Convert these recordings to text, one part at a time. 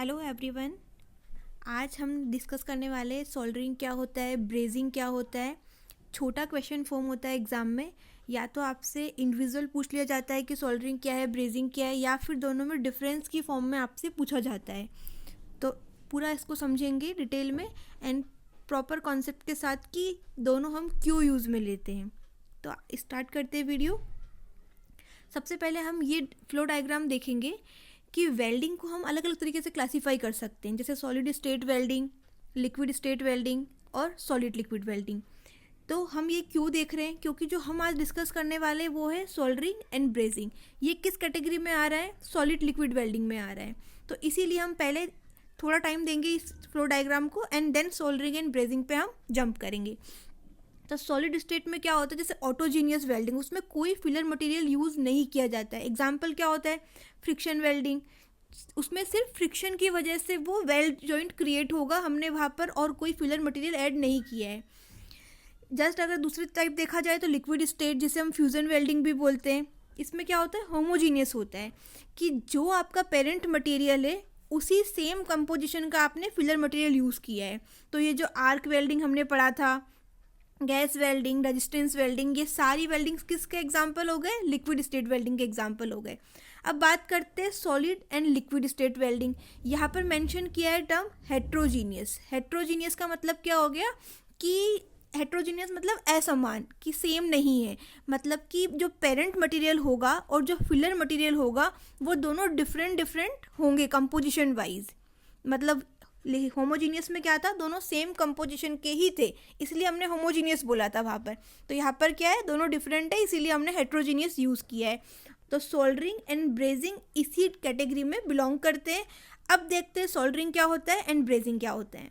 Hello everyone. आज हम discuss करने वाले हैं सोल्डरिंग क्या होता है, ब्रेजिंग क्या होता है। छोटा क्वेश्चन फॉर्म होता है एग्ज़ाम में, या तो आपसे इंडिविजुअल पूछ लिया जाता है कि सोल्डरिंग क्या है, ब्रेजिंग क्या है, या फिर दोनों में डिफरेंस की फॉर्म में आपसे पूछा जाता है। तो पूरा इसको समझेंगे डिटेल में एंड प्रॉपर कॉन्सेप्ट के साथ कि दोनों हम क्यों यूज़ में लेते हैं। तो स्टार्ट करते हैं वीडियो। सबसे पहले हम ये फ्लो डायग्राम देखेंगे कि वेल्डिंग को हम अलग अलग तरीके से क्लासीफाई कर सकते हैं, जैसे solid state welding, liquid state welding और सॉलिड लिक्विड वेल्डिंग। तो हम ये क्यों देख रहे हैं, क्योंकि जो हम आज डिस्कस करने वाले वो है सोल्डरिंग एंड ब्रेजिंग। ये किस कैटेगरी में आ रहा है? सॉलिड लिक्विड वेल्डिंग में आ रहा है। तो इसीलिए हम पहले थोड़ा टाइम देंगे इस फ्लो डायग्राम को and then soldering and brazing पे हम जंप करेंगे। तो सॉलिड स्टेट में क्या होता है, जैसे ऑटोजीनियस वेल्डिंग, उसमें कोई फिलर मटेरियल यूज़ नहीं किया जाता है। एग्जांपल क्या होता है? Friction welding. उसमें सिर्फ फ्रिक्शन की वजह से वो वेल्ड जॉइंट क्रिएट होगा, हमने वहाँ पर और कोई फिलर मटेरियल ऐड नहीं किया है। जस्ट अगर दूसरी टाइप देखा जाए तो लिक्विड स्टेट, जिसे हम फ्यूजन वेल्डिंग भी बोलते हैं, इसमें क्या होता है? होमोजीनियस होता है कि जो आपका पेरेंट मटेरियल है उसी सेम कंपोजिशन का आपने फिलर मटेरियल यूज़ किया है। तो ये जो आर्क वेल्डिंग हमने पढ़ा था, गैस वेल्डिंग, रेजिस्टेंस वेल्डिंग, ये सारी वेल्डिंग्स किसके एग्जाम्पल हो गए? लिक्विड स्टेट वेल्डिंग के एग्जाम्पल हो गए। अब बात करते हैं solid and liquid state welding. यहाँ पर मेंशन किया है टर्म हेट्रोजीनियस। हेट्रोजीनियस का मतलब क्या हो गया कि हेट्रोजीनियस मतलब असमान, कि सेम नहीं है, मतलब कि जो पेरेंट मटेरियल होगा और जो फिलर मटेरियल होगा वो दोनों डिफरेंट होंगे कंपोजिशन वाइज। मतलब होमोजीनियस में क्या था? दोनों सेम कंपोजिशन के ही थे, इसलिए हमने होमोजीनियस बोला था वहाँ पर। तो यहाँ पर क्या है? दोनों डिफरेंट है, इसीलिए हमने हेट्रोजीनियस यूज़ किया है। तो सोल्डरिंग एंड ब्रेजिंग इसी कैटेगरी में बिलोंग करते हैं। अब देखते हैं सोल्डरिंग क्या होता है एंड ब्रेजिंग क्या होता है।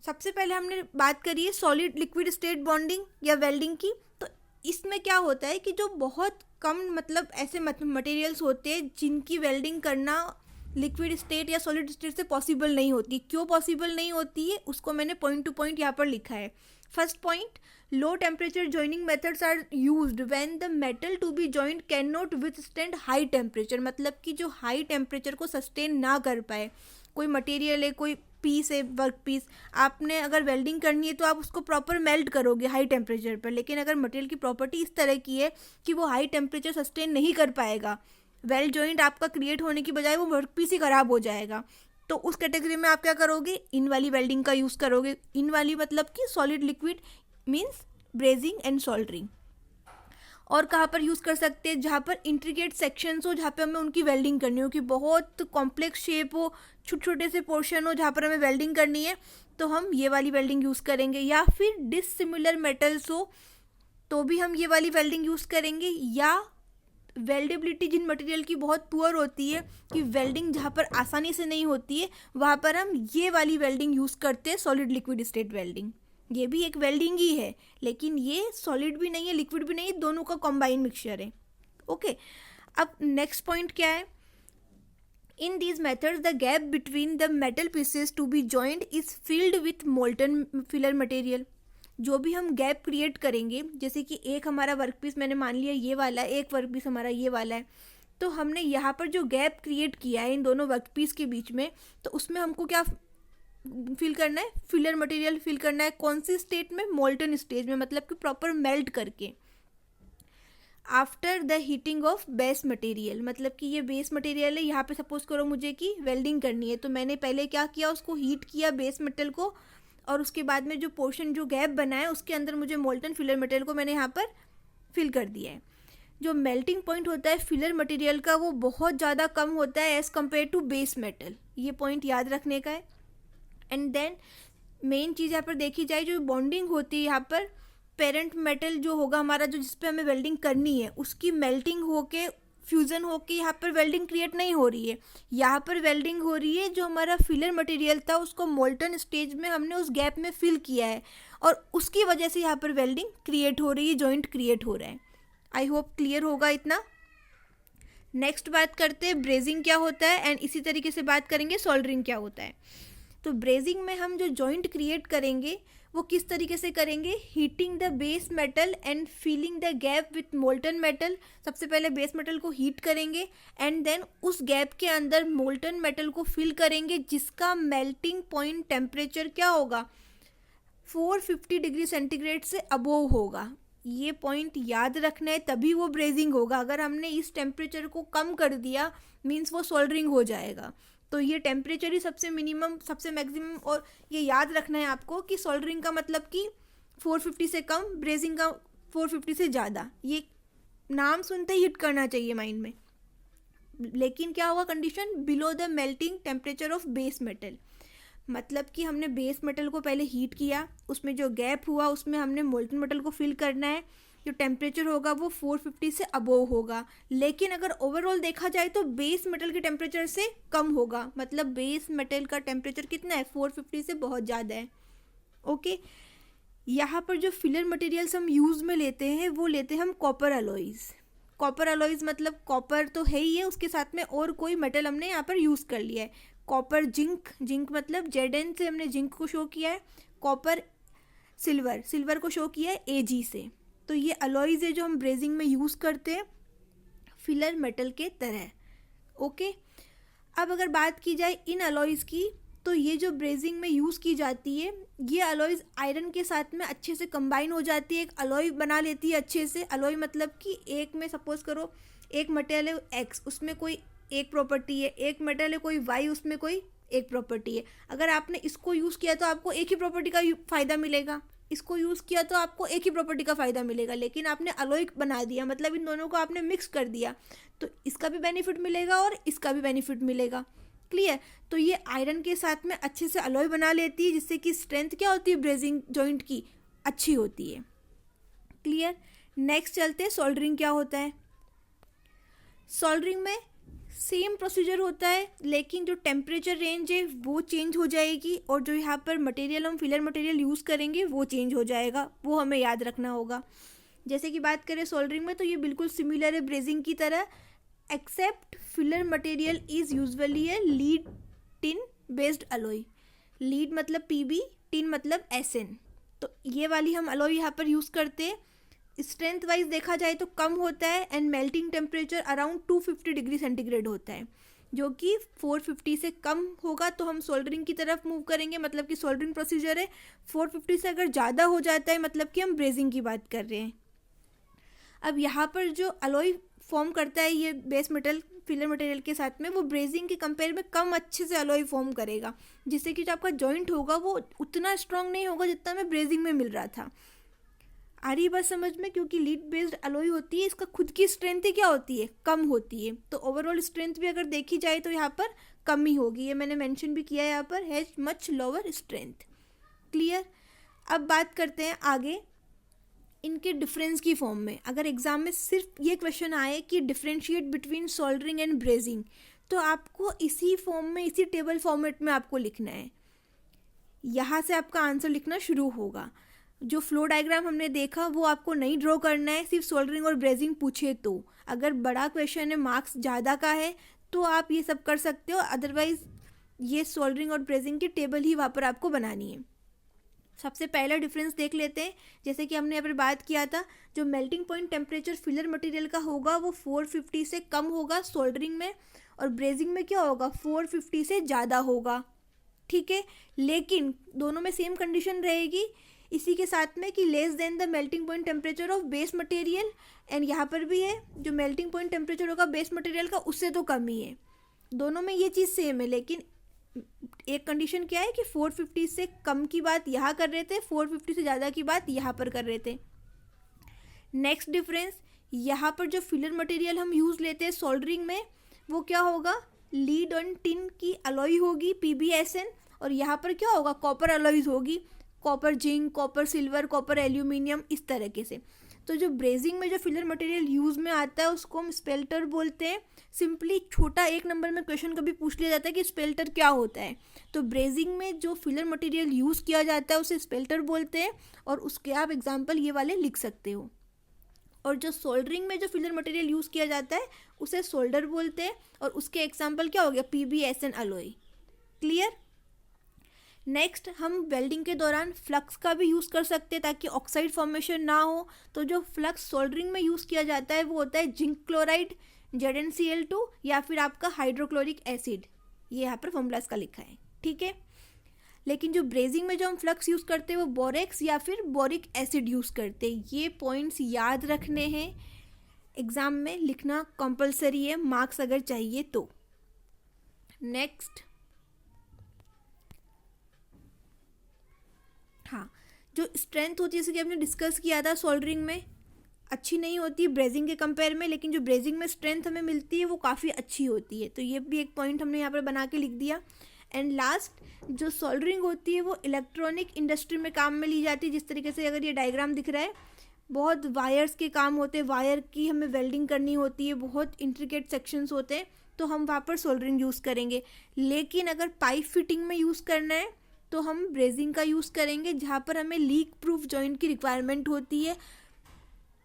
सबसे पहले हमने बात करी है सॉलिड लिक्विड स्टेट बॉन्डिंग या वेल्डिंग की। तो इसमें क्या होता है कि जो बहुत कम मतलब ऐसे मटेरियल्स होते हैं जिनकी वेल्डिंग करना लिक्विड स्टेट या सॉलिड स्टेट से पॉसिबल नहीं होती। क्यों पॉसिबल नहीं होती है उसको मैंने पॉइंट टू पॉइंट यहाँ पर लिखा है। First point, low temperature joining methods are used when the metal to be joint can not withstand high temperature. मतलब कि जो हाई टेम्परेचर को सस्टेन ना कर पाए, कोई मटेरियल है, कोई पीस है, वर्क पीस, आपने अगर वेल्डिंग करनी है तो आप उसको प्रॉपर मेल्ट करोगे हाई टेम्परेचर पर, लेकिन अगर मटेरियल की प्रॉपर्टी इस तरह की है कि वो हाई टेम्परेचर सस्टेन नहीं कर पाएगा, वेल्ड जॉइंट आपका क्रिएट होने की बजाय वो वर्क पीस ही ख़राब हो जाएगा। तो उस कैटेगरी में आप क्या करोगे? इन वाली वेल्डिंग का यूज़ करोगे। इन वाली मतलब कि solid liquid means brazing and soldering. और कहाँ पर यूज़ कर सकते हैं? जहाँ पर इंट्रिकेट सेक्शंस हो, जहाँ पे हमें उनकी वेल्डिंग करनी हो, कि बहुत कॉम्प्लेक्स शेप हो, छोटे छोटे से पोर्शन हो जहाँ पर हमें वेल्डिंग करनी है, तो हम ये वाली वेल्डिंग यूज़ करेंगे। या फिर डिसिमिलर मेटल्स हो तो भी हम ये वाली वेल्डिंग यूज़ करेंगे। या वेल्डेबिलिटी जिन मटेरियल की बहुत पुअर होती है, कि वेल्डिंग जहाँ पर आसानी से नहीं होती है, वहाँ पर हम ये वाली वेल्डिंग यूज़ करते हैं, सॉलिड लिक्विड स्टेट वेल्डिंग। ये भी एक वेल्डिंग ही है, लेकिन ये सॉलिड भी नहीं है, लिक्विड भी नहीं है, दोनों का कॉम्बाइन मिक्सचर है। ओके, अब नेक्स्ट पॉइंट क्या है? In these methods the gap between the metal pieces to be joint is filled with molten filler material. जो भी हम गैप क्रिएट करेंगे, जैसे कि एक हमारा वर्कपीस मैंने मान लिया ये वाला है, एक वर्कपीस हमारा ये वाला है, तो हमने यहाँ पर जो गैप क्रिएट किया है इन दोनों वर्कपीस के बीच में, तो उसमें हमको क्या फिल करना है? फिलर मटेरियल फिल करना है। कौन सी स्टेट में? मोल्टन स्टेज में, मतलब कि प्रॉपर मेल्ट करके। After the heating of base material, मतलब कि ये बेस मटेरियल है, यहाँ पे सपोज करो मुझे कि वेल्डिंग करनी है, तो मैंने पहले क्या किया? उसको हीट किया बेस मेटल को, और उसके बाद में जो पोर्शन जो गैप बना है उसके अंदर मुझे मोल्टन फिलर मटेरियल को मैंने यहाँ पर फिल कर दिया है। जो मेल्टिंग पॉइंट होता है फिलर मटेरियल का वो बहुत ज़्यादा कम होता है as compare to base metal. ये पॉइंट याद रखने का है। एंड देन मेन चीज़ यहाँ पर देखी जाए, जो बॉन्डिंग होती है यहाँ पर, पेरेंट मेटल जो होगा हमारा, जो जिस पे हमें वेल्डिंग करनी है, उसकी मेल्टिंग होके फ्यूज़न होके यहाँ पर वेल्डिंग क्रिएट नहीं हो रही है। यहाँ पर वेल्डिंग हो रही है, जो हमारा फिलर मटेरियल था उसको मोल्टन स्टेज में हमने उस गैप में फिल किया है, और उसकी वजह से यहाँ पर वेल्डिंग क्रिएट हो रही है, जॉइंट क्रिएट हो रहा है। आई होप क्लियर होगा इतना। नेक्स्ट बात करते हैं ब्रेजिंग क्या होता है, एंड इसी तरीके से बात करेंगे सोल्डरिंग क्या होता है। तो ब्रेजिंग में हम जो जॉइंट क्रिएट करेंगे वो किस तरीके से करेंगे, heating the base metal and filling the gap with molten metal. सबसे पहले बेस मेटल को हीट करेंगे एंड देन उस गैप के अंदर मोल्टन मेटल को फिल करेंगे, जिसका मेल्टिंग पॉइंट टेम्परेचर क्या होगा, 450 डिग्री सेंटीग्रेड से अबोव होगा। ये पॉइंट याद रखना है, तभी वो ब्रेजिंग होगा। अगर हमने इस टेम्परेचर को कम कर दिया मीन्स वो सोल्डरिंग हो जाएगा। तो ये टेम्परेचर ही सबसे मिनिमम सबसे मैक्सिमम, और ये याद रखना है आपको कि सोल्डरिंग का मतलब कि 450 से कम, ब्रेजिंग का 450 से ज़्यादा। ये नाम सुनते ही हिट करना चाहिए माइंड में। लेकिन क्या होगा condition, below the melting temperature of base metal. मतलब कि हमने बेस मेटल को पहले हीट किया, उसमें जो गैप हुआ उसमें हमने मोल्टन मेटल को फिल करना है, जो टेम्परेचर होगा वो 450 से अबोव होगा। लेकिन अगर ओवरऑल देखा जाए तो बेस मेटल के टेम्परेचर से कम होगा, मतलब बेस मेटल का टेम्परेचर कितना है, 450 से बहुत ज़्यादा है। ओके, यहाँ पर जो फिलर मटेरियल्स हम यूज़ में लेते हैं वो लेते हैं हम कॉपर अलॉयज़। कॉपर अलॉयज़ मतलब कॉपर तो है ही है, उसके साथ में और कोई मेटल हमने यहाँ पर यूज़ कर लिया है। कॉपर जिंक, जिंक मतलब Zn से हमने जिंक को शो किया है। कॉपर सिल्वर, सिल्वर को शो किया है Ag से। तो ये अलॉयज़ है जो हम ब्रेजिंग में यूज़ करते हैं फिलर मेटल के तरह। ओके, अब अगर बात की जाए इन अलॉयज़ की, तो ये जो ब्रेजिंग में यूज़ की जाती है ये अलॉयज़ आयरन के साथ में अच्छे से कंबाइन हो जाती है, एक अलॉय बना लेती है अच्छे से। अलॉय मतलब कि एक में सपोज करो एक मटेरियल है एक्स, उसमें कोई एक प्रॉपर्टी है, एक मेटल है कोई वाई, उसमें कोई एक प्रॉपर्टी है। अगर आपने इसको यूज़ किया तो आपको एक ही प्रॉपर्टी का फ़ायदा मिलेगा, इसको यूज़ किया तो आपको एक ही प्रॉपर्टी का फ़ायदा मिलेगा। लेकिन आपने अलॉय बना दिया, मतलब इन दोनों को आपने मिक्स कर दिया, तो इसका भी बेनिफिट मिलेगा और इसका भी बेनिफिट मिलेगा। क्लियर? तो ये आयरन के साथ में अच्छे से अलॉय बना लेती है, जिससे कि स्ट्रेंथ क्या होती है ब्रेजिंग जॉइंट की, अच्छी होती है। क्लियर? नेक्स्ट चलते हैं सोल्डरिंग क्या होता है। सोल्डरिंग में सेम प्रोसीजर होता है, लेकिन जो टेम्परेचर रेंज है वो चेंज हो जाएगी, और जो यहाँ पर मटेरियल हम फिलर मटेरियल यूज़ करेंगे वो चेंज हो जाएगा, वो हमें याद रखना होगा। जैसे कि बात करें सोल्डरिंग में, तो ये बिल्कुल सिमिलर है ब्रेजिंग की तरह, except filler material is usually a lead tin based alloy. Lead मतलब Pb, टिन मतलब Sn। तो ये वाली हम अलॉय यहाँ पर यूज़ करते हैं। स्ट्रेंथ वाइज देखा जाए तो कम होता है and melting temperature around 250 degree centigrade होता है, जो कि 450 से कम होगा तो हम सोल्डरिंग की तरफ मूव करेंगे, मतलब कि सोल्डरिंग प्रोसीजर है। 450 से अगर ज़्यादा हो जाता है मतलब कि हम ब्रेजिंग की बात कर रहे हैं। अब यहाँ पर जो अलॉय फॉर्म करता है ये बेस मेटल फिलर मटेरियल के साथ में, वो ब्रेजिंग के कंपेयर में कम अच्छे से अलॉय फॉर्म करेगा, जिससे कि जो आपका जॉइंट होगा वो उतना स्ट्रॉन्ग नहीं होगा जितना हमें ब्रेजिंग में मिल रहा था। आ रही बात समझ में? क्योंकि लीड बेस्ड अलॉय होती है, इसका खुद की स्ट्रेंथ ही क्या होती है, कम होती है। तो ओवरऑल स्ट्रेंथ भी अगर देखी जाए तो यहाँ पर कम ही होगी, ये मैंने मेंशन भी किया है यहाँ पर, has much lower strength. Clear? अब बात करते हैं आगे इनके डिफरेंस की फॉर्म में। अगर एग्जाम में सिर्फ ये क्वेश्चन आए कि differentiate between soldering and brazing, तो आपको इसी फॉर्म में, इसी टेबल फॉर्मेट में आपको लिखना है। यहाँ से आपका आंसर लिखना शुरू होगा। जो फ्लो डायग्राम हमने देखा वो आपको नहीं ड्रॉ करना है, सिर्फ सोल्डरिंग और ब्रेजिंग पूछे तो। अगर बड़ा क्वेश्चन है, मार्क्स ज़्यादा का है, तो आप ये सब कर सकते हो, अदरवाइज ये सोल्डरिंग और ब्रेजिंग की टेबल ही वहाँ पर आपको बनानी है। सबसे पहला डिफरेंस देख लेते हैं। जैसे कि हमने यहाँ पर बात किया था, जो melting point temperature filler material का होगा वो 450 से कम होगा सोल्डरिंग में, और ब्रेजिंग में क्या होगा, 450 से ज़्यादा होगा। ठीक है, लेकिन दोनों में सेम कंडीशन रहेगी इसी के साथ में कि less than the melting point temperature of base material, and यहाँ पर भी है जो मेल्टिंग पॉइंट टेम्परेचर होगा बेस मटेरियल का उससे तो कम ही है। दोनों में ये चीज़ सेम है, लेकिन एक कंडीशन क्या है कि 450 से कम की बात यहाँ कर रहे थे, 450 से ज़्यादा की बात यहाँ पर कर रहे थे। नेक्स्ट डिफरेंस, यहाँ पर जो फिलर मटेरियल हम यूज़ लेते हैं सोल्डरिंग में वो क्या होगा, लीड और टिन की अलॉय होगी PbSn, और यहाँ पर क्या होगा, कॉपर अलॉयज होगी, copper zinc, copper silver, copper aluminium, इस तरीके से। तो जो ब्रेजिंग में जो फिलर मटेरियल यूज़ में आता है उसको हम स्पेल्टर बोलते हैं। सिंपली छोटा 1 नंबर में क्वेश्चन कभी पूछ लिया जाता है कि स्पेल्टर क्या होता है, तो ब्रेजिंग में जो फिलर मटेरियल यूज़ किया जाता है उसे स्पेल्टर बोलते हैं, और उसके आप एग्जाम्पल ये वाले लिख सकते हो। और जो सोल्डरिंग में जो फिलर मटेरियल यूज़ किया जाता है उसे सोल्डर बोलते हैं, और उसके एग्जाम्पल क्या हो गया, PbSn अलॉय। क्लियर? नेक्स्ट, हम वेल्डिंग के दौरान फ्लक्स का भी यूज़ कर सकते हैं ताकि ऑक्साइड फॉर्मेशन ना हो। तो जो फ्लक्स सोल्डरिंग में यूज़ किया जाता है वो होता है जिंक क्लोराइड, ZnCl2, या फिर आपका हाइड्रोक्लोरिक एसिड। ये यहाँ पर फॉर्मूला का लिखा है, ठीक है। लेकिन जो ब्रेजिंग में जो हम फ्लक्स यूज़ करते हैं वो बोरेक्स या फिर बोरिक एसिड यूज़ करते हैं। ये पॉइंट्स याद रखने हैं, एग्ज़ाम में लिखना कंपलसरी है, मार्क्स अगर चाहिए तो। नेक्स्ट, हाँ, जो स्ट्रेंथ होती है जैसे कि हमने डिस्कस किया था सोल्डरिंग में, अच्छी नहीं होती ब्रेजिंग के कंपेयर में, लेकिन जो ब्रेजिंग में स्ट्रेंथ हमें मिलती है वो काफ़ी अच्छी होती है। तो ये भी एक पॉइंट हमने यहाँ पर बना के लिख दिया। एंड लास्ट, जो सोल्डरिंग होती है वो इलेक्ट्रॉनिक इंडस्ट्री में काम में ली जाती है। जिस तरीके से अगर ये डायग्राम दिख रहा है, बहुत वायर्स के काम होते हैं, वायर की हमें वेल्डिंग करनी होती है, बहुत इंट्रिकेट सेक्शंस होते हैं, तो हम वहाँ पर सोल्डरिंग यूज़ करेंगे। लेकिन अगर पाइप फिटिंग में यूज़ करना है तो हम ब्रेजिंग का यूज़ करेंगे, जहाँ पर हमें लीक प्रूफ जॉइंट की रिक्वायरमेंट होती है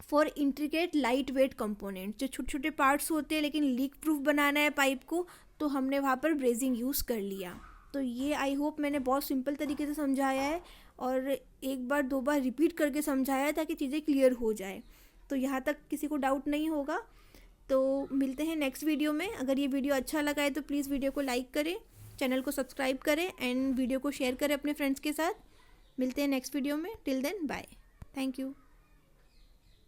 for intricate light weight component. जो छोटे छोटे पार्ट्स होते हैं लेकिन लीक प्रूफ बनाना है पाइप को, तो हमने वहाँ पर ब्रेजिंग यूज़ कर लिया। तो ये आई होप मैंने बहुत सिंपल तरीके से समझाया है और एक बार दो बार रिपीट करके समझाया है ताकि चीज़ें क्लियर हो जाए। तो यहाँ तक किसी को डाउट नहीं होगा। तो मिलते हैं नेक्स्ट वीडियो में। अगर ये वीडियो अच्छा लगा है तो प्लीज़ वीडियो को लाइक करें, चैनल को सब्सक्राइब करें एंड वीडियो को शेयर करें अपने फ्रेंड्स के साथ। मिलते हैं नेक्स्ट वीडियो में। Till then bye, thank you.